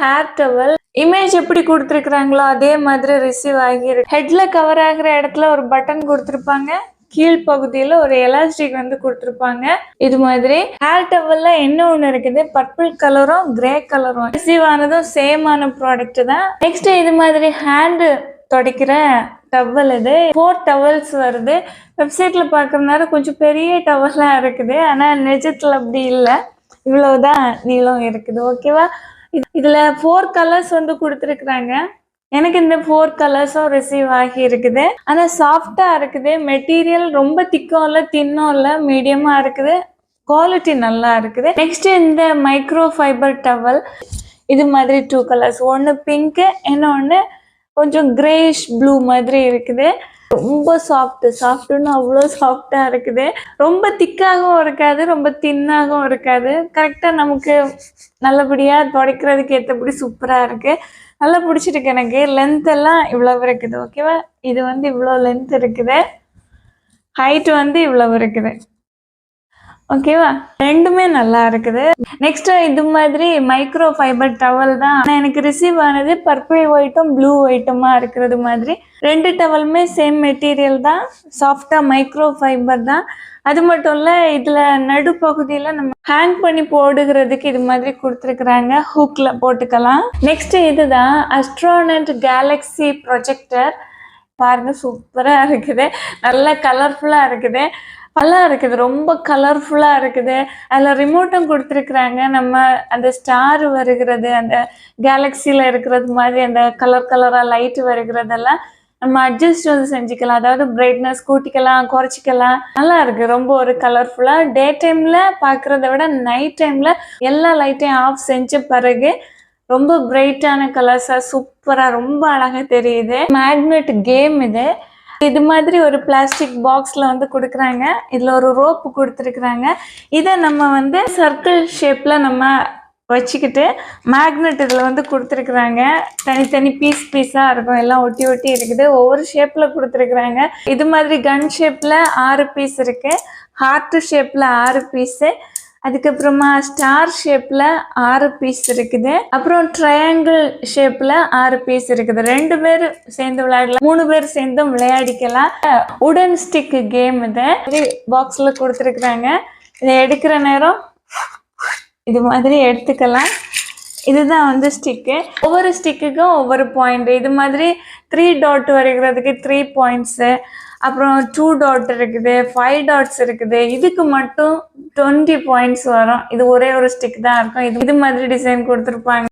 Hair towel. Image எப்படி கொடுத்துருக்காங்களோ அதே மாதிரி ரிசீவ் ஆகியிருக்கு. ஹெட்ல கவர் ஆகிற இடத்துல ஒரு பட்டன் கொடுத்துருப்பாங்க. கீழ் பகுதியில ஒரு எலாஸ்டிக் வந்து கொடுத்துருப்பாங்க. இது மாதிரி ஹேர் டவல்ல என்ன ஒண்ணு இருக்குது, பர்பிள் கலரும் கிரே கலரும். ரிசீவ் ஆனதும் சேம் ஆன ப்ராடக்ட் தான். நெக்ஸ்ட் இது மாதிரி ஹேண்ட் துடைக்கிற டவல். இது 4 டவல்ஸ் வருது. வெப்சைட்ல பாக்குறதுனால கொஞ்சம் பெரிய டவலா இருக்குது, ஆனா நிஜத்துல அப்படி இல்லை. இவ்வளவுதான் நீளம் இருக்குது. ஓகேவா? இதுல 4 கலர்ஸ் வந்து கொடுத்துருக்குறாங்க. எனக்கு இந்த 4 கலர்ஸும் ரிசீவ் ஆகி இருக்குது. ஆனா சாஃப்டா இருக்குது. மெட்டீரியல் ரொம்ப திக்கும் இல்லை தின்னும் இல்லை, மீடியமா இருக்குது. குவாலிட்டி நல்லா இருக்குது. நெக்ஸ்ட் இந்த மைக்ரோ ஃபைபர் டவல். இது மாதிரி 2 கலர்ஸ், ஒன்று பிங்க், இன்னொன்று கொஞ்சம் கிரேஷ் ப்ளூ மாதிரி இருக்குது. ரொம்ப சாஃப்ட்னு அவ்வளோ சாஃப்டா இருக்குது. ரொம்ப திக்காகவும் இருக்காது, ரொம்ப தின்னாகவும் இருக்காது. கரெக்டாக நமக்கு நல்லபடியாக துடைக்கிறதுக்கு ஏற்றபடி சூப்பராக இருக்கு. நல்லா பிடிச்சிருக்கு எனக்கு. லென்த் எல்லாம் இவ்வளவு இருக்குது. ஓகேவா? இது வந்து இவ்வளோ லென்த் இருக்குது, ஹைட் வந்து இவ்வளவு இருக்குது. ஓகேவா? ரெண்டுமே நல்லா இருக்குது. நெக்ஸ்ட் இது மாதிரி மைக்ரோ ஃபைபர் டவல் தான். ஆனால் எனக்கு ரிசீவ் ஆனது பர்பிள் ஒயிட்டும் ப்ளூ ஒயிட்டுமா இருக்கிறது மாதிரி. 2 டவலுமே சேம் மெட்டீரியல் தான், சாஃப்டா மைக்ரோ ஃபைபர் தான். அது மட்டும் இல்லை, இதில் நடுப்பகுதியில் நம்ம ஹேங் பண்ணி போடுகிறதுக்கு இது மாதிரி கொடுத்துருக்குறாங்க. ஹூக்கில் போட்டுக்கலாம். நெக்ஸ்ட் இதுதான் அஸ்ட்ரோனட் கேலக்ஸி ப்ரொஜெக்டர். பாருங்க, சூப்பராக இருக்குது, நல்லா கலர்ஃபுல்லாக இருக்குது, நல்லா இருக்குது, ரொம்ப கலர்ஃபுல்லாக இருக்குது. அதில் ரிமோட்டும் கொடுத்துருக்குறாங்க. நம்ம அந்த ஸ்டார் வருகிறது, அந்த கேலக்சியில் இருக்கிறது மாதிரி அந்த கலராக லைட் வருகிறதெல்லாம் நம்ம அட்ஜஸ்ட் வந்து செஞ்சுக்கலாம். அதாவது பிரைட்னஸ் கூட்டிக்கலாம், குறைச்சிக்கலாம். நல்லா இருக்கு, ரொம்ப ஒரு கலர்ஃபுல்லாக. டே டைமில் பார்க்குறத விட நைட் டைமில் எல்லா லைட்டையும் ஆஃப் செஞ்ச பிறகு ரொம்ப பிரைட்டான கலர்ஸாக சூப்பராக ரொம்ப அழகாக தெரியுது. மேக்னெட் கேம் இது. இது மாதிரி ஒரு பிளாஸ்டிக் பாக்ஸ்ல வந்து கொடுக்குறாங்க. இதுல ஒரு ரோப்பு கொடுத்துருக்குறாங்க. இதை நம்ம வந்து சர்க்கிள் ஷேப்ல நம்ம வச்சுக்கிட்டு மேக்னெட் இதில் வந்து கொடுத்துருக்குறாங்க. தனித்தனி பீஸா இருக்கும், எல்லாம் ஒட்டி ஒட்டி இருக்குது. ஒவ்வொரு ஷேப்ல கொடுத்துருக்குறாங்க. இது மாதிரி கன் ஷேப்ல 6 பீஸ் இருக்கு, ஹார்ட் ஷேப்ல 6 பீஸு, அதுக்கப்புறமா ஸ்டார் ஷேப்ல 6 பீஸ் இருக்குது, அப்புறம் ட்ரையாங்கிள் ஷேப்ல 6 பீஸ் இருக்குது. 2 பேர் சேர்ந்து விளையாடலாம், 3 பேர் சேர்ந்தும் விளையாடிக்கலாம். உடன் ஸ்டிக் கேம். இது பாக்ஸ்ல கொடுத்துருக்குறாங்க. இதை எடுக்கிற நேரம் இது மாதிரி எடுத்துக்கலாம். இதுதான் வந்து ஸ்டிக்கு. ஒவ்வொரு ஸ்டிக்குக்கும் ஒவ்வொரு பாயிண்ட். இது மாதிரி 3 டாட் வருகிறதுக்கு 3 பாயிண்ட்ஸு, அப்புறம் 2 டாட் இருக்குது, 5 டாட்ஸ் இருக்குது. இதுக்கு மட்டும் 20 பாயிண்ட்ஸ் வரும். இது ஒரே ஒரு ஸ்டிக் தான் இருக்கும். இது மாதிரி டிசைன் கொடுத்துருப்பாங்க.